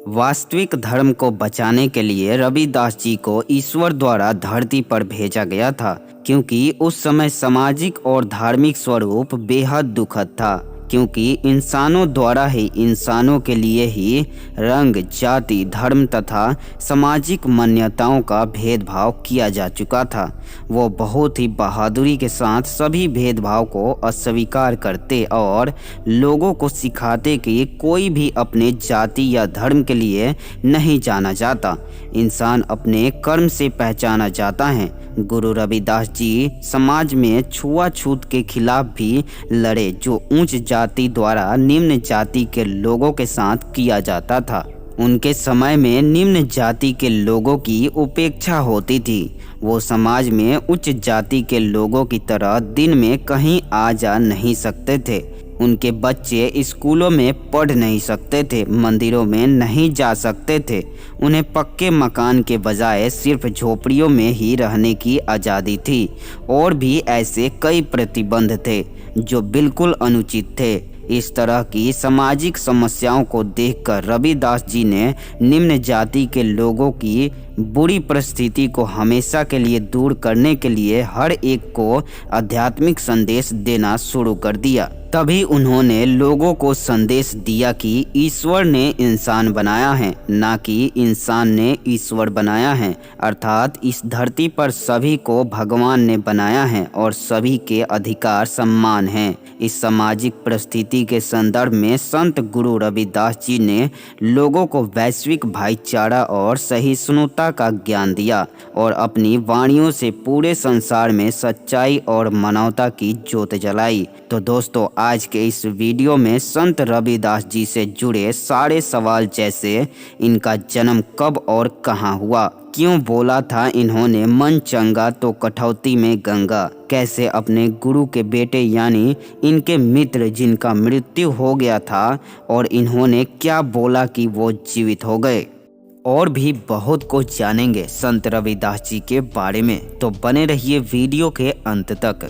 वास्तविक धर्म को बचाने के लिए रविदास जी को ईश्वर द्वारा धरती पर भेजा गया था, क्योंकि उस समय सामाजिक और धार्मिक स्वरूप बेहद दुखद था। क्योंकि इंसानों द्वारा ही इंसानों के लिए ही रंग, जाति, धर्म तथा सामाजिक मान्यताओं का भेदभाव किया जा चुका था। वो बहुत ही बहादुरी के साथ सभी भेदभाव को अस्वीकार करते और लोगों को सिखाते कि कोई भी अपने जाति या धर्म के लिए नहीं जाना जाता, इंसान अपने कर्म से पहचाना जाता है। गुरु रविदास जी समाज में छुआछूत के खिलाफ भी लड़े, जो उच्च जाति द्वारा निम्न जाति के लोगों के साथ किया जाता था। उनके समय में निम्न जाति के लोगों की उपेक्षा होती थी। वो समाज में उच्च जाति के लोगों की तरह दिन में कहीं आ जा नहीं सकते थे। उनके बच्चे स्कूलों में पढ़ नहीं सकते थे, मंदिरों में नहीं जा सकते थे। उन्हें पक्के मकान के बजाय सिर्फ झोपड़ियों में ही रहने की आज़ादी थी। और भी ऐसे कई प्रतिबंध थे जो बिल्कुल अनुचित थे। इस तरह की सामाजिक समस्याओं को देखकर रविदास जी ने निम्न जाति के लोगों की बुरी परिस्थिति को हमेशा के लिए दूर करने के लिए हर एक को आध्यात्मिक संदेश देना शुरू कर दिया। तभी उन्होंने लोगों को संदेश दिया कि ईश्वर ने इंसान बनाया है, ना कि इंसान ने ईश्वर बनाया है। अर्थात इस धरती पर सभी को भगवान ने बनाया है और सभी के अधिकार सम्मान हैं। इस सामाजिक परिस्थिति के संदर्भ में संत गुरु रविदास जी ने लोगों को वैश्विक भाईचारा और सहिष्णुता का ज्ञान दिया और अपनी वाणियों से पूरे संसार में सच्चाई और मानवता की ज्योत जलाई। तो दोस्तों, आज के इस वीडियो में संत रविदास जी से जुड़े सारे सवाल, जैसे इनका जन्म कब और कहाँ हुआ, क्यों बोला था इन्होंने मन चंगा तो कठौती में गंगा, कैसे अपने गुरु के बेटे यानी इनके मित्र जिनका मृत्यु हो गया था और इन्होंने क्या बोला कि वो जीवित हो गए, और भी बहुत कुछ जानेंगे संत रविदास जी के बारे में। तो बने रहिए वीडियो के अंत तक।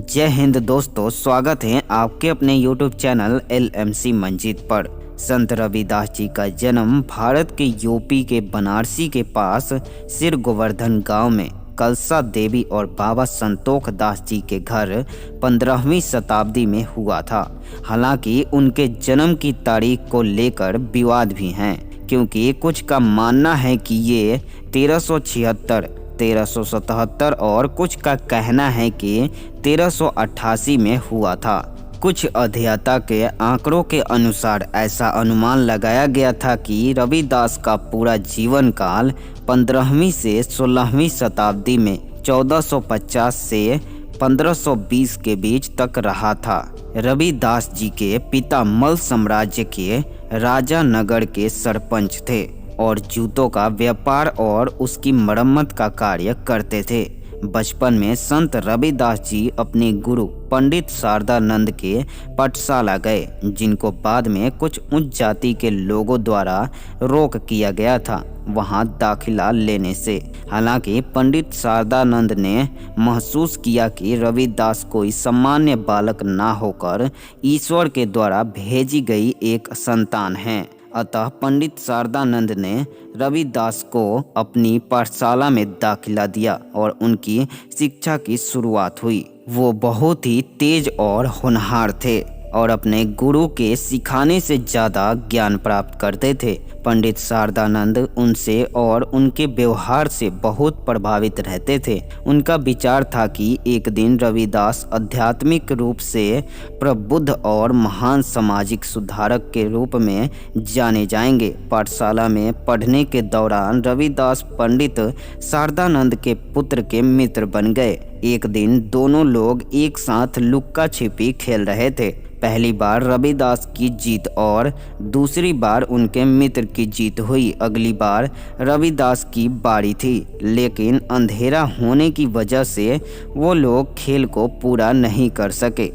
जय हिंद दोस्तों, स्वागत है आपके अपने YouTube चैनल LMC मंजित पर। संत रविदास जी का जन्म भारत के यूपी के बनारसी के पास सिर गोवर्धन गांव में कलसा देवी और बाबा संतोख दास जी के घर 15वीं शताब्दी में हुआ था। हालांकि उनके जन्म की तारीख को लेकर विवाद भी हैं, क्योंकि कुछ का मानना है कि ये 1376, 1377 और कुछ का कहना है कि 1388 में हुआ था। कुछ अध्येता के आंकड़ों के अनुसार ऐसा अनुमान लगाया गया था कि रविदास का पूरा जीवन काल 15वीं से 16वीं शताब्दी में 1450 से 1520 के बीच तक रहा था। रविदास जी के पिता मल साम्राज्य के राजा नगर के सरपंच थे और जूतों का व्यापार और उसकी मरम्मत का कार्य करते थे। बचपन में संत रविदास जी अपने गुरु पंडित शारदानंद के पाठशाला गए, जिनको बाद में कुछ उच्च जाति के लोगों द्वारा रोक किया गया था वहां दाखिला लेने से। हालांकि पंडित शारदानंद ने महसूस किया कि रविदास कोई सामान्य बालक ना होकर ईश्वर के द्वारा भेजी गई एक संतान है। अतः पंडित शारदानंद ने रविदास को अपनी पाठशाला में दाखिला दिया और उनकी शिक्षा की शुरुआत हुई। वो बहुत ही तेज और होनहार थे और अपने गुरु के सिखाने से ज़्यादा ज्ञान प्राप्त करते थे। पंडित शारदानंद उनसे और उनके व्यवहार से बहुत प्रभावित रहते थे। उनका विचार था कि एक दिन रविदास आध्यात्मिक रूप से प्रबुद्ध और महान सामाजिक सुधारक के रूप में जाने जाएंगे। पाठशाला में पढ़ने के दौरान रविदास पंडित शारदानंद के पुत्र के मित्र बन गए। एक दिन दोनों लोग एक साथ लुक्का छिपी खेल रहे थे। पहली बार रविदास की जीत और दूसरी बार उनके मित्र की जीत हुई। अगली बार रविदास की बारी थी, लेकिन अंधेरा होने की वजह से वो लोग खेल को पूरा नहीं कर सके।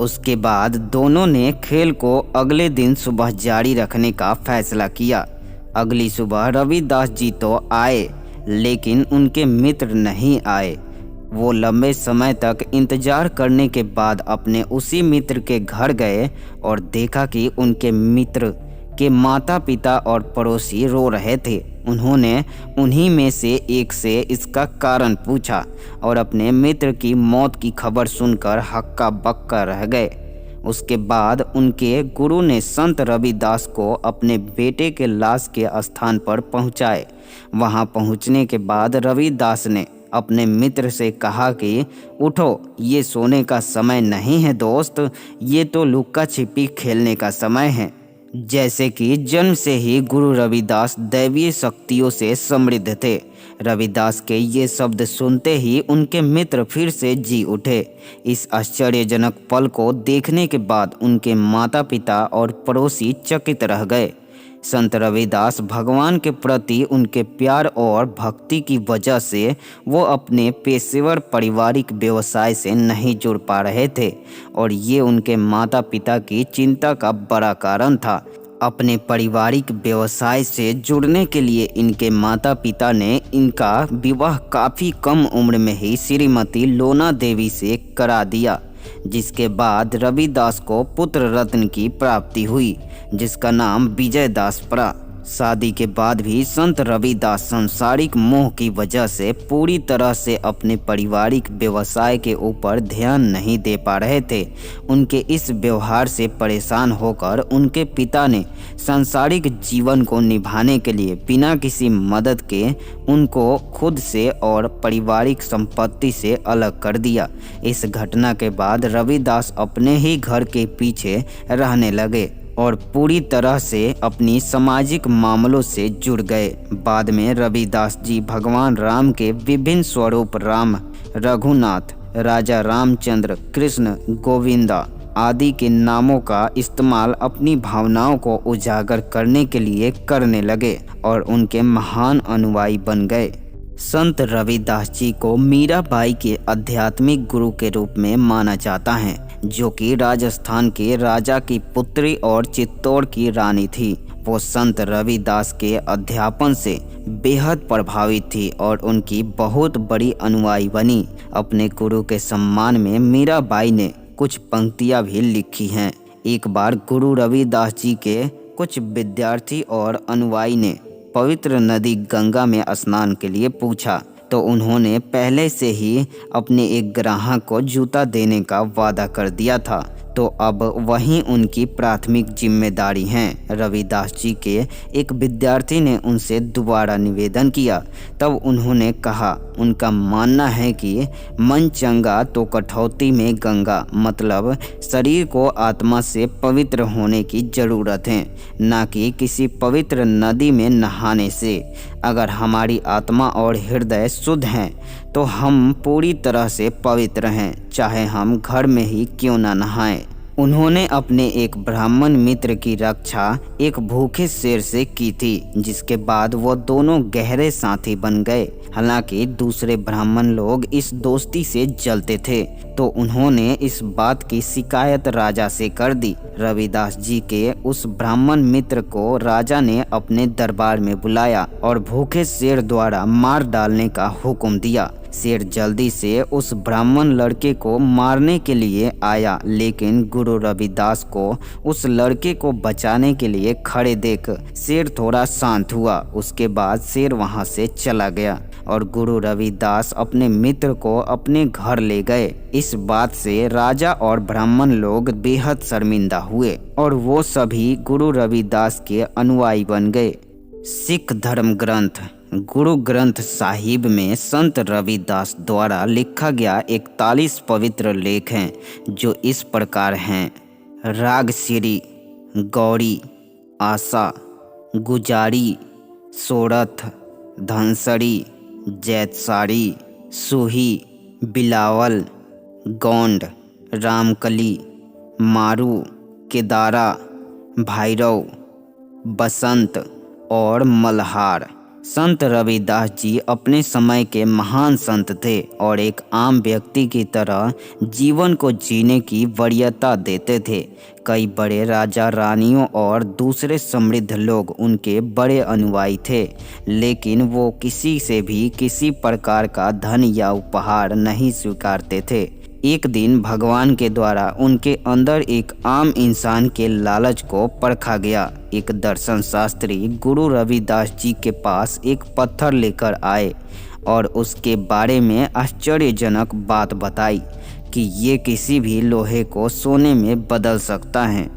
उसके बाद दोनों ने खेल को अगले दिन सुबह जारी रखने का फैसला किया। अगली सुबह रविदास जी तो आए, लेकिन उनके मित्र नहीं आए। वो लंबे समय तक इंतजार करने के बाद अपने उसी मित्र के घर गए और देखा कि उनके मित्र कि माता पिता और पड़ोसी रो रहे थे। उन्होंने उन्हीं में से एक से इसका कारण पूछा और अपने मित्र की मौत की खबर सुनकर हक्का बक्का रह गए। उसके बाद उनके गुरु ने संत रविदास को अपने बेटे के लाश के स्थान पर पहुंचाए। वहां पहुंचने के बाद रविदास ने अपने मित्र से कहा कि उठो, ये सोने का समय नहीं है दोस्त, ये तो लुक्का छिपी खेलने का समय है। जैसे कि जन्म से ही गुरु रविदास दैवीय शक्तियों से समृद्ध थे। रविदास के ये शब्द सुनते ही उनके मित्र फिर से जी उठे। इस आश्चर्यजनक पल को देखने के बाद उनके माता पिता और पड़ोसी चकित रह गए। संत रविदास भगवान के प्रति उनके प्यार और भक्ति की वजह से वो अपने पेशेवर पारिवारिक व्यवसाय से नहीं जुड़ पा रहे थे और ये उनके माता पिता की चिंता का बड़ा कारण था। अपने पारिवारिक व्यवसाय से जुड़ने के लिए इनके माता पिता ने इनका विवाह काफ़ी कम उम्र में ही श्रीमती लोना देवी से करा दिया, जिसके बाद रविदास को पुत्र रत्न की प्राप्ति हुई, जिसका नाम विजयदास पड़ा। शादी के बाद भी संत रविदास सांसारिक मोह की वजह से पूरी तरह से अपने पारिवारिक व्यवसाय के ऊपर ध्यान नहीं दे पा रहे थे। उनके इस व्यवहार से परेशान होकर उनके पिता ने सांसारिक जीवन को निभाने के लिए बिना किसी मदद के उनको खुद से और पारिवारिक संपत्ति से अलग कर दिया। इस घटना के बाद रविदास अपने ही घर के पीछे रहने लगे और पूरी तरह से अपनी सामाजिक मामलों से जुड़ गए। बाद में रविदास जी भगवान राम के विभिन्न स्वरूप राम, रघुनाथ, राजा रामचंद्र, कृष्ण, गोविंदा आदि के नामों का इस्तेमाल अपनी भावनाओं को उजागर करने के लिए करने लगे और उनके महान अनुयायी बन गए। संत रविदास जी को मीराबाई के आध्यात्मिक गुरु के रूप में माना जाता है, जो कि राजस्थान के राजा की पुत्री और चित्तौड़ की रानी थी। वो संत रविदास के अध्यापन से बेहद प्रभावित थी और उनकी बहुत बड़ी अनुयायी बनी। अपने गुरु के सम्मान में मीराबाई ने कुछ पंक्तियां भी लिखी हैं। एक बार गुरु रविदास जी के कुछ विद्यार्थी और अनुयायी ने पवित्र नदी गंगा में स्नान के लिए पूछा, तो उन्होंने पहले से ही अपने एक ग्राहक को जूता देने का वादा कर दिया था, तो अब वही उनकी प्राथमिक जिम्मेदारी है। रविदास जी के एक विद्यार्थी ने उनसे दोबारा निवेदन किया, तब उन्होंने कहा उनका मानना है कि मन चंगा तो कठौती में गंगा, मतलब शरीर को आत्मा से पवित्र होने की ज़रूरत है, ना कि किसी पवित्र नदी में नहाने से। अगर हमारी आत्मा और हृदय शुद्ध हैं तो हम पूरी तरह से पवित्र हैं, चाहे हम घर में ही क्यों न नहाएं। उन्होंने अपने एक ब्राह्मण मित्र की रक्षा एक भूखे शेर से की थी, जिसके बाद वो दोनों गहरे साथी बन गए। हालांकि दूसरे ब्राह्मण लोग इस दोस्ती से जलते थे, तो उन्होंने इस बात की शिकायत राजा से कर दी। रविदास जी के उस ब्राह्मण मित्र को राजा ने अपने दरबार में बुलाया और भूखे शेर द्वारा मार डालने का हुक्म दिया। शेर जल्दी से उस ब्राह्मण लड़के को मारने के लिए आया, लेकिन गुरु रविदास को उस लड़के को बचाने के लिए खड़े देख शेर थोड़ा शांत हुआ। उसके बाद शेर वहां से चला गया और गुरु रविदास अपने मित्र को अपने घर ले गए। इस बात से राजा और ब्राह्मण लोग बेहद शर्मिंदा हुए और वो सभी गुरु रविदास के अनुयायी बन गए। सिख धर्म ग्रंथ गुरु ग्रंथ साहिब में संत रविदास द्वारा लिखा गया 41 पवित्र लेख हैं, जो इस प्रकार हैं। राग श्री, गौरी, आशा, गुजारी, सोरठ, धनसरी, जैतसारी, सूही, बिलावल, गोंड, रामकली, मारू, केदारा, भैरव, बसंत और मल्हार। संत रविदास जी अपने समय के महान संत थे और एक आम व्यक्ति की तरह जीवन को जीने की वरीयता देते थे। कई बड़े राजा, रानियों और दूसरे समृद्ध लोग उनके बड़े अनुयायी थे, लेकिन वो किसी से भी किसी प्रकार का धन या उपहार नहीं स्वीकारते थे। एक दिन भगवान के द्वारा उनके अंदर एक आम इंसान के लालच को परखा गया। एक दर्शन शास्त्री गुरु रविदास जी के पास एक पत्थर लेकर आए और उसके बारे में आश्चर्यजनक बात बताई कि ये किसी भी लोहे को सोने में बदल सकता है।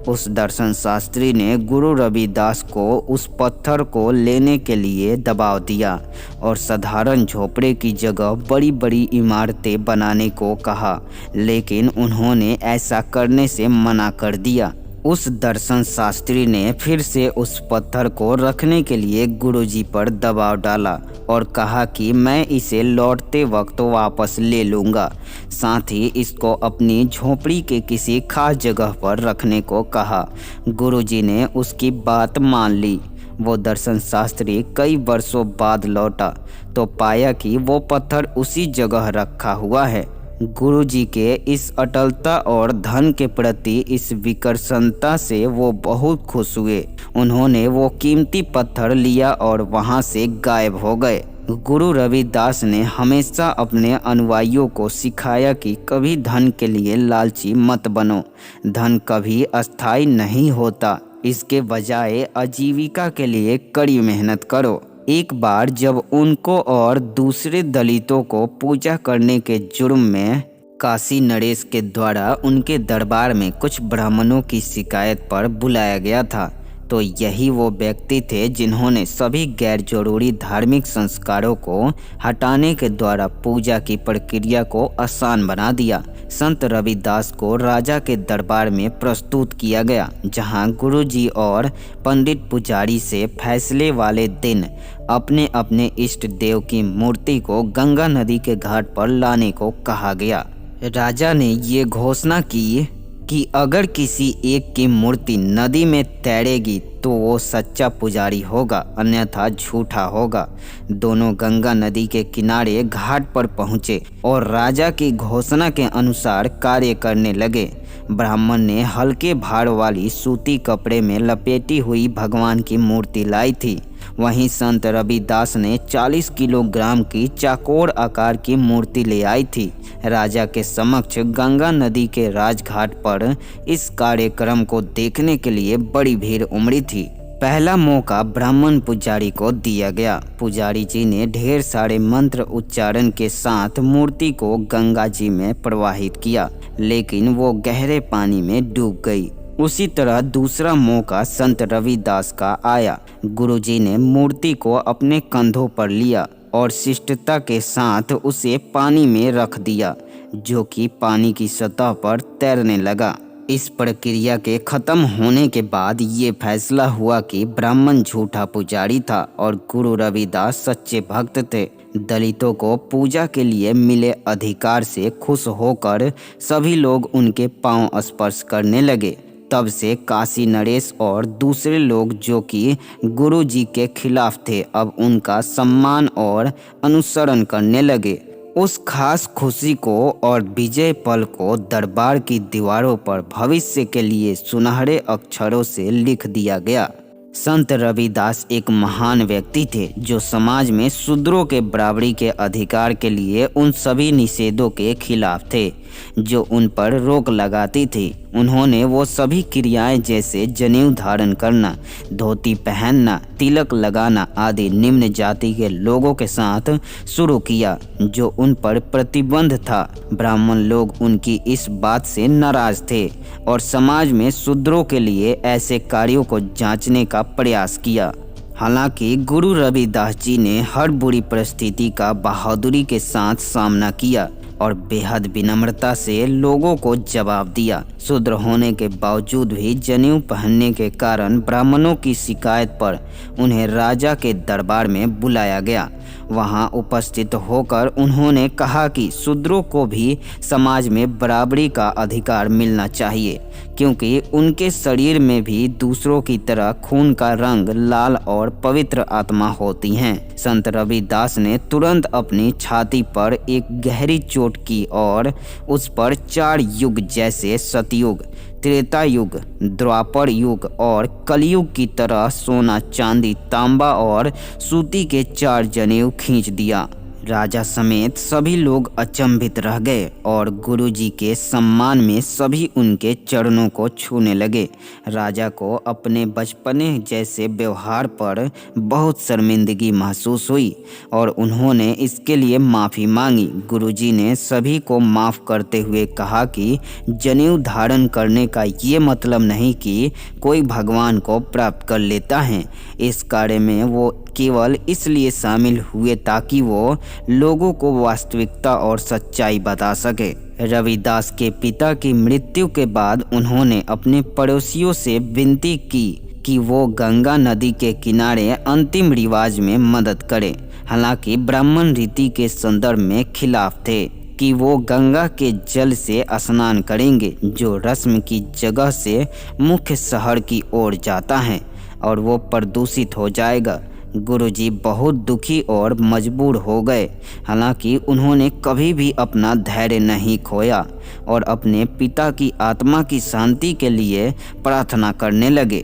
उस दर्शन शास्त्री ने गुरु रविदास को उस पत्थर को लेने के लिए दबाव दिया और साधारण झोपड़े की जगह बड़ी बड़ी इमारतें बनाने को कहा, लेकिन उन्होंने ऐसा करने से मना कर दिया। उस दर्शन शास्त्री ने फिर से उस पत्थर को रखने के लिए गुरुजी पर दबाव डाला और कहा कि मैं इसे लौटते वक्त वापस ले लूँगा। साथ ही इसको अपनी झोपड़ी के किसी खास जगह पर रखने को कहा। गुरुजी ने उसकी बात मान ली। वो दर्शन शास्त्री कई वर्षों बाद लौटा तो पाया कि वो पत्थर उसी जगह रखा हुआ है। गुरुजी के इस अटलता और धन के प्रति इस विकर्षणता से वो बहुत खुश हुए। उन्होंने वो कीमती पत्थर लिया और वहाँ से गायब हो गए। गुरु रविदास ने हमेशा अपने अनुयायियों को सिखाया कि कभी धन के लिए लालची मत बनो। धन कभी अस्थायी नहीं होता। इसके बजाय आजीविका के लिए कड़ी मेहनत करो। एक बार जब उनको और दूसरे दलितों को पूजा करने के जुर्म में काशी नरेश के द्वारा उनके दरबार में कुछ ब्राह्मणों की शिकायत पर बुलाया गया था, तो यही वो व्यक्ति थे जिन्होंने सभी गैर जरूरी धार्मिक संस्कारों को हटाने के द्वारा पूजा की प्रक्रिया को आसान बना दिया। संत रविदास को राजा के दरबार में प्रस्तुत किया गया, जहां गुरुजी और पंडित पुजारी से फैसले वाले दिन अपने अपने इष्ट देव की मूर्ति को गंगा नदी के घाट पर लाने को कहा गया। राजा ने ये घोषणा की कि अगर किसी एक की मूर्ति नदी में तैरेगी तो वो सच्चा पुजारी होगा, अन्यथा झूठा होगा। दोनों गंगा नदी के किनारे घाट पर पहुँचे और राजा की घोषणा के अनुसार कार्य करने लगे। ब्राह्मण ने हल्के भार वाली सूती कपड़े में लपेटी हुई भगवान की मूर्ति लाई थी। वहीं संत रविदास ने 40 किलोग्राम की चाकोर आकार की मूर्ति ले आई थी। राजा के समक्ष गंगा नदी के राजघाट पर इस कार्यक्रम को देखने के लिए बड़ी भीड़ उमड़ी थी। पहला मौका ब्राह्मण पुजारी को दिया गया। पुजारी जी ने ढेर सारे मंत्र उच्चारण के साथ मूर्ति को गंगा जी में प्रवाहित किया, लेकिन वो गहरे पानी में डूब गई। उसी तरह दूसरा मौका संत रविदास का आया। गुरुजी ने मूर्ति को अपने कंधों पर लिया और शिष्टता के साथ उसे पानी में रख दिया, जो कि पानी की सतह पर तैरने लगा। इस प्रक्रिया के खत्म होने के बाद ये फैसला हुआ कि ब्राह्मण झूठा पुजारी था और गुरु रविदास सच्चे भक्त थे। दलितों को पूजा के लिए मिले अधिकार से खुश होकर सभी लोग उनके पांव स्पर्श करने लगे। तब से काशी नरेश और दूसरे लोग जो कि गुरु जी के खिलाफ थे, अब उनका सम्मान और अनुसरण करने लगे। उस खास खुशी को और विजय पल को दरबार की दीवारों पर भविष्य के लिए सुनहरे अक्षरों से लिख दिया गया। संत रविदास एक महान व्यक्ति थे जो समाज में शूद्रों के बराबरी के अधिकार के लिए उन सभी निषेधों के खिलाफ थे जो उन पर रोक लगाती थी। उन्होंने वो सभी क्रियाएं जैसे जनेऊ धारण करना, धोती पहनना, तिलक लगाना आदि निम्न जाति के लोगों के साथ शुरू किया जो उन पर प्रतिबंध था। ब्राह्मण लोग उनकी इस बात से नाराज थे और समाज में शूद्रों के लिए ऐसे कार्यों को जांचने का प्रयास किया। हालांकि गुरु रविदास जी ने हर बुरी परिस्थिति का बहादुरी के साथ सामना किया और बेहद विनम्रता से लोगों को जवाब दिया। शूद्र होने के बावजूद भी जनेऊ पहनने के कारण ब्राह्मणों की शिकायत पर उन्हें राजा के दरबार में बुलाया गया। वहां उपस्थित होकर उन्होंने कहा कि शूद्रों को भी समाज में बराबरी का अधिकार मिलना चाहिए, क्योंकि उनके शरीर में भी दूसरों की तरह खून का रंग लाल और पवित्र आत्मा होती हैं। संत रविदास ने तुरंत अपनी छाती पर एक गहरी चोट की और उस पर 4 युग जैसे सतयुग, त्रेता युग, द्वापर युग और कलयुग की तरह सोना, चांदी, तांबा और सूती के 4 जनेऊ खींच दिया। राजा समेत सभी लोग अचंभित रह गए और गुरुजी के सम्मान में सभी उनके चरणों को छूने लगे। राजा को अपने बचपने जैसे व्यवहार पर बहुत शर्मिंदगी महसूस हुई और उन्होंने इसके लिए माफ़ी मांगी। गुरुजी ने सभी को माफ़ करते हुए कहा कि जनेऊ धारण करने का ये मतलब नहीं कि कोई भगवान को प्राप्त कर लेता है। इस कार्य में वो केवल इसलिए शामिल हुए ताकि वो लोगों को वास्तविकता और सच्चाई बता सके। रविदास के पिता की मृत्यु के बाद उन्होंने अपने पड़ोसियों से विनती की कि वो गंगा नदी के किनारे अंतिम रिवाज में मदद करें। हालांकि ब्राह्मण रीति के संदर्भ में खिलाफ थे कि वो गंगा के जल से स्नान करेंगे जो रस्म की जगह से मुख्य शहर की ओर जाता है और वो प्रदूषित हो जाएगा। गुरुजी बहुत दुखी और मजबूर हो गए। हालांकि उन्होंने कभी भी अपना धैर्य नहीं खोया और अपने पिता की आत्मा की शांति के लिए प्रार्थना करने लगे।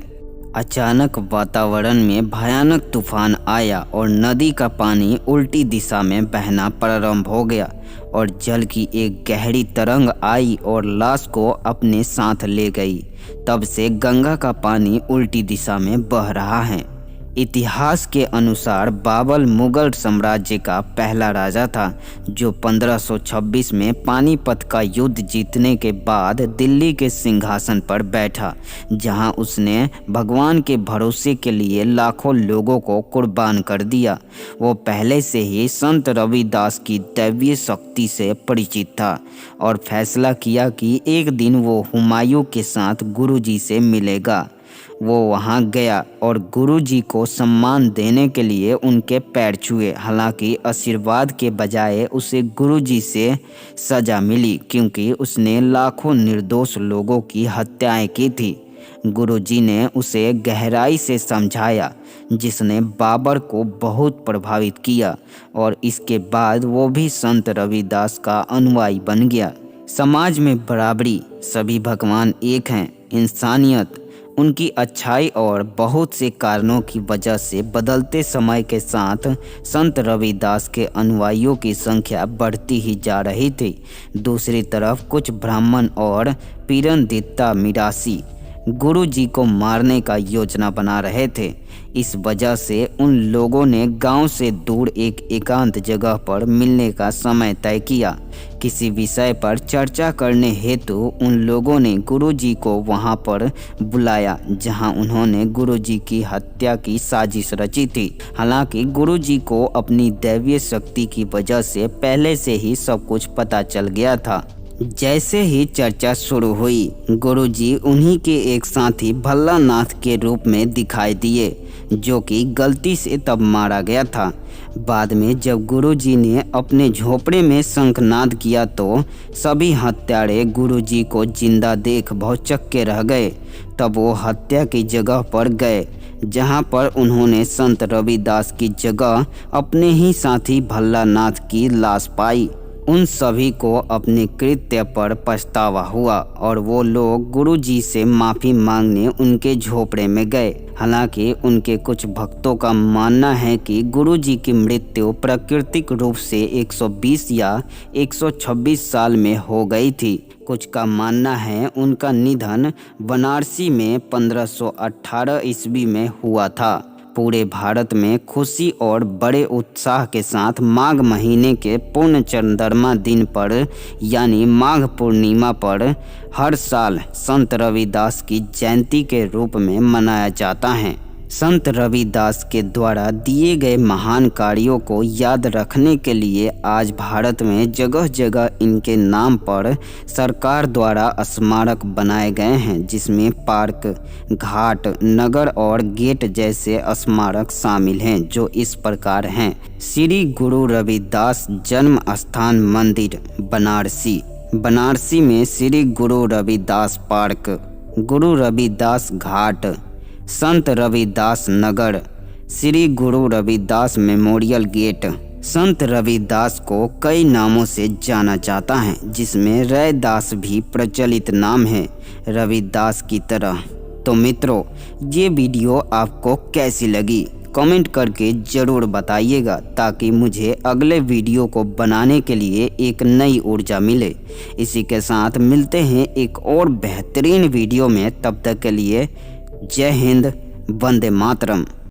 अचानक वातावरण में भयानक तूफान आया और नदी का पानी उल्टी दिशा में बहना प्रारंभ हो गया और जल की एक गहरी तरंग आई और लाश को अपने साथ ले गई। तब से गंगा का पानी उल्टी दिशा में बह रहा है। इतिहास के अनुसार बाबर मुगल साम्राज्य का पहला राजा था जो 1526 में पानीपत का युद्ध जीतने के बाद दिल्ली के सिंहासन पर बैठा, जहां उसने भगवान के भरोसे के लिए लाखों लोगों को कुर्बान कर दिया। वो पहले से ही संत रविदास की दैवीय शक्ति से परिचित था और फैसला किया कि एक दिन वो हुमायूं के साथ गुरुजी से मिलेगा। वो वहां गया और गुरुजी को सम्मान देने के लिए उनके पैर छुए। हालांकि आशीर्वाद के बजाय उसे गुरुजी से सजा मिली क्योंकि उसने लाखों निर्दोष लोगों की हत्याएं की थी। गुरुजी ने उसे गहराई से समझाया जिसने बाबर को बहुत प्रभावित किया और इसके बाद वो भी संत रविदास का अनुयायी बन गया। समाज में बराबरी, सभी भगवान एक हैं, इंसानियत, उनकी अच्छाई और बहुत से कारणों की वजह से बदलते समय के साथ संत रविदास के अनुयायियों की संख्या बढ़ती ही जा रही थी। दूसरी तरफ कुछ ब्राह्मण और पीरनदित्ता मिरासी गुरु जी को मारने का योजना बना रहे थे। इस वजह से उन लोगों ने गांव से दूर एक एकांत जगह पर मिलने का समय तय किया। किसी विषय पर चर्चा करने हेतु उन लोगों ने गुरुजी को वहां पर बुलाया जहां उन्होंने गुरुजी की हत्या की साजिश रची थी। हालांकि गुरुजी को अपनी दैवीय शक्ति की वजह से पहले से ही सब कुछ पता चल गया था। जैसे ही चर्चा शुरू हुई, गुरुजी उन्हीं के एक साथी भल्लानाथ के रूप में दिखाई दिए जो कि गलती से तब मारा गया था। बाद में जब गुरुजी ने अपने झोपड़े में शंखनाद किया तो सभी हत्यारे गुरुजी को जिंदा देख भौचक्के रह गए। तब वो हत्या की जगह पर गए जहां पर उन्होंने संत रविदास की जगह अपने ही साथी भल्लानाथ की लाश पाई। उन सभी को अपने कृत्य पर पछतावा हुआ और वो लोग गुरुजी से माफ़ी मांगने उनके झोपड़े में गए। हालांकि उनके कुछ भक्तों का मानना है कि गुरुजी की मृत्यु प्राकृतिक रूप से 120 या 126 साल में हो गई थी। कुछ का मानना है उनका निधन बनारसी में 1518 ईस्वी में हुआ था। पूरे भारत में खुशी और बड़े उत्साह के साथ माघ महीने के पूर्ण चंद्रमा दिन पर यानी माघ पूर्णिमा पर हर साल संत रविदास की जयंती के रूप में मनाया जाता है। संत रविदास के द्वारा दिए गए महान कार्यों को याद रखने के लिए आज भारत में जगह जगह इनके नाम पर सरकार द्वारा स्मारक बनाए गए हैं, जिसमें पार्क, घाट, नगर और गेट जैसे स्मारक शामिल हैं, जो इस प्रकार हैं। श्री गुरु रविदास जन्म स्थान मंदिर बनारसी, बनारसी में श्री गुरु रविदास पार्क, गुरु रविदास घाट, संत रविदास नगर, श्री गुरु रविदास मेमोरियल गेट। संत रविदास को कई नामों से जाना जाता है, जिसमें रैदास भी प्रचलित नाम है रविदास की तरह। तो मित्रों, ये वीडियो आपको कैसी लगी कमेंट करके ज़रूर बताइएगा, ताकि मुझे अगले वीडियो को बनाने के लिए एक नई ऊर्जा मिले। इसी के साथ मिलते हैं एक और बेहतरीन वीडियो में। तब तक के लिए जय हिंद, वंदे मातरम।